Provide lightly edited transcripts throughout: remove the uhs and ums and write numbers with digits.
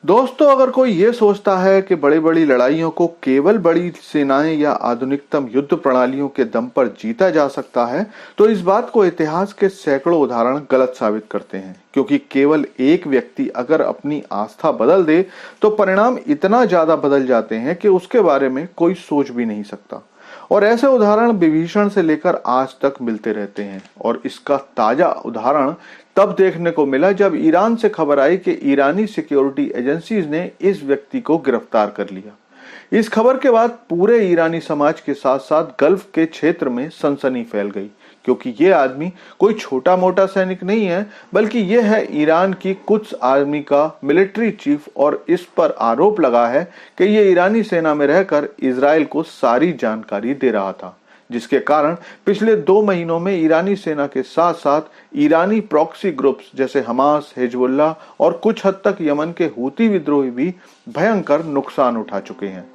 दोस्तों, अगर कोई ये सोचता है कि बड़ी बड़ी लड़ाइयों को केवल बड़ी सेनाएं या आधुनिकतम युद्ध प्रणालियों के दम पर जीता जा सकता है, तो इस बात को इतिहास के सैकड़ों उदाहरण गलत साबित करते हैं। क्योंकि केवल एक व्यक्ति अगर अपनी आस्था बदल दे तो परिणाम इतना ज्यादा बदल जाते हैं कि उसके बारे में कोई सोच भी नहीं सकता। और ऐसे उदाहरण विभीषण से लेकर आज तक मिलते रहते हैं। और इसका ताजा उदाहरण तब देखने को मिला जब ईरान से खबर आई कि ईरानी सिक्योरिटी एजेंसीज ने इस व्यक्ति को गिरफ्तार कर लिया। इस खबर के बाद पूरे ईरानी समाज के साथ साथ गल्फ के क्षेत्र में सनसनी फैल गई, क्योंकि ये आदमी कोई छोटा मोटा सैनिक नहीं है, बल्कि ये है ईरान की कुछ आर्मी का मिलिट्री चीफ। और इस पर आरोप लगा है कि ये ईरानी सेना में रहकर इजराइल को सारी जानकारी दे रहा था, जिसके कारण पिछले 2 महीनों में ईरानी सेना के साथ साथ ईरानी प्रॉक्सी ग्रुप्स जैसे हमास, हिजबुल्लाह और कुछ हद तक यमन के हूती विद्रोही भी भयंकर नुकसान उठा चुके हैं।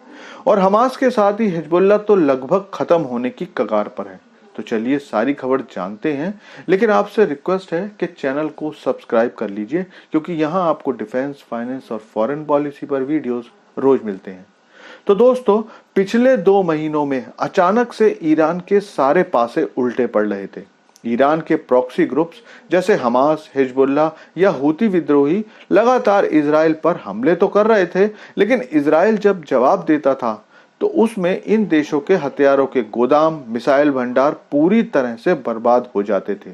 और हमास के साथ ही हिजबुल्लाह तो लगभग खत्म होने की कगार पर है। तो चलिए सारी खबर जानते हैं, लेकिन आपसे रिक्वेस्ट है कि चैनल को सब्सक्राइब कर लीजिए, क्योंकि यहाँ आपको डिफेंस, फाइनेंस और फॉरेन पॉलिसी पर वीडियोस रोज मिलते हैं। तो दोस्तों, पिछले 2 महीनों में अचानक से ईरान के सारे पासे उल्टे पड़ रहे थे। ईरान के प्रॉक्सी ग्रुप्स जैसे हमास, हिजबुल्लाह या हूती विद्रोही लगातार इजराइल पर हमले तो कर रहे थे, लेकिन इजराइल जब जवाब देता था तो उसमें इन देशों के हथियारों के गोदाम, मिसाइल भंडार पूरी तरह से बर्बाद हो जाते थे।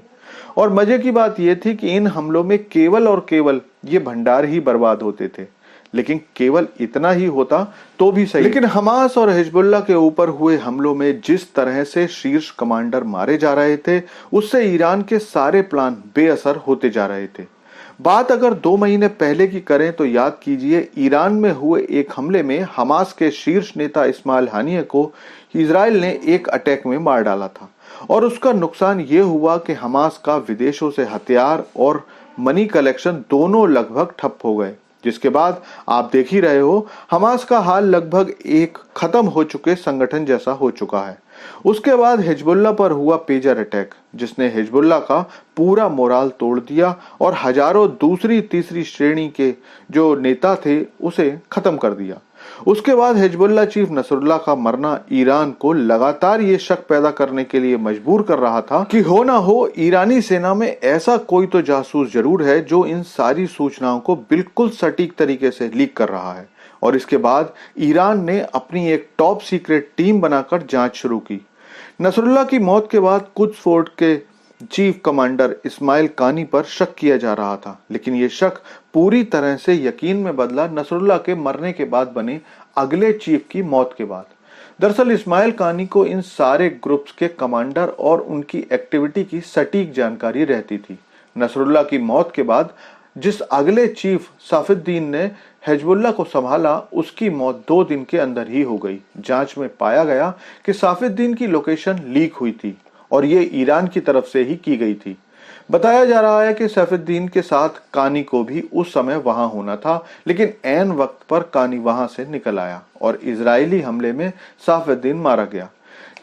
और मजे की बात यह थी कि इन हमलों में केवल और केवल ये भंडार ही बर्बाद होते थे। लेकिन केवल इतना ही होता तो भी सही, लेकिन हमास और हिजबुल्लाह के ऊपर हुए हमलों में जिस तरह से शीर्ष कमांडर मारे जा रहे थे, उससे ईरान के सारे प्लान बेअसर होते जा रहे थे। बात अगर 2 महीने पहले की करें तो याद कीजिए, ईरान में हुए एक हमले में हमास के शीर्ष नेता इस्माइल हानिये को इजराइल ने एक अटैक में मार डाला था। और उसका नुकसान ये हुआ कि हमास का विदेशों से हथियार और मनी कलेक्शन दोनों लगभग ठप हो गए, जिसके बाद आप देख ही रहे हो, हमास का हाल लगभग एक खत्म हो चुके संगठन जैसा हो चुका है। उसके बाद हिजबुल्लाह पर हुआ पेजर अटैक, जिसने हिजबुल्लाह का पूरा मोराल तोड़ दिया और हजारों दूसरी तीसरी श्रेणी के जो नेता थे उसे खत्म कर दिया। उसके बाद हिजबुल्लाह चीफ नसरुल्लाह का मरना ईरान को लगातार ये शक पैदा करने के लिए मजबूर कर रहा था कि हो ना हो ईरानी सेना में ऐसा कोई तो जासूस जरूर है जो इन सारी सूचनाओं को बिल्कुल सटीक तरीके से लीक कर रहा है। और इसके बाद ईरान ने अपनी एक टॉप सीक्रेट टीम बनाकर जांच शुरू की। नसरुल्लाह की मौत के बाद कुद्स फोर्ट के चीफ कमांडर इस्माइल कानी पर शक किया जा रहा था, लेकिन ये शक पूरी तरह से यकीन में बदला नसरुल्लाह के मरने के बाद बने अगले चीफ की मौत के बाद। दरअसल इस्माइल कानी को इन सारे ग्रुप्स के कमांडर और उनकी एक्टिविटी की सटीक जानकारी रहती थी। नसरुल्लाह की मौत के बाद जिस अगले चीफ साफुद्दीन ने हिजबुल्लाह को संभाला, उसकी मौत 2 दिन के अंदर ही हो गई। जांच में पाया गया कि साफुद्दीन की लोकेशन लीक हुई थी और ये ईरान की तरफ से ही की गई थी। बताया जा रहा है कि सैफुद्दीन के साथ कानी को भी उस समय वहां होना था, लेकिन ऐन वक्त पर कानी वहां से निकल आया और इजरायली हमले में सैफुद्दीन मारा गया,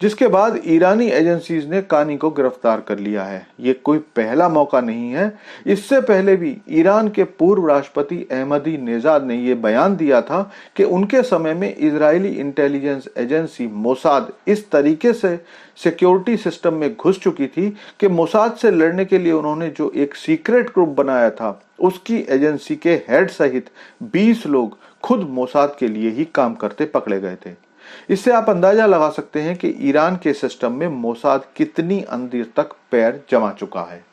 जिसके बाद ईरानी एजेंसीज ने कानी को गिरफ्तार कर लिया है। ये कोई पहला मौका नहीं है। इससे पहले भी ईरान के पूर्व राष्ट्रपति अहमदी नेजाद ने यह बयान दिया था कि उनके समय में इजरायली इंटेलिजेंस एजेंसी मोसाद इस तरीके से सिक्योरिटी सिस्टम में घुस चुकी थी कि मोसाद से लड़ने के लिए उन्होंने जो एक सीक्रेट ग्रुप बनाया था, उसकी एजेंसी के हेड सहित 20 लोग खुद मोसाद के लिए ही काम करते पकड़े गए थे। इससे आप अंदाजा लगा सकते हैं कि ईरान के सिस्टम में मोसाद कितनी अंदर तक पैर जमा चुका है।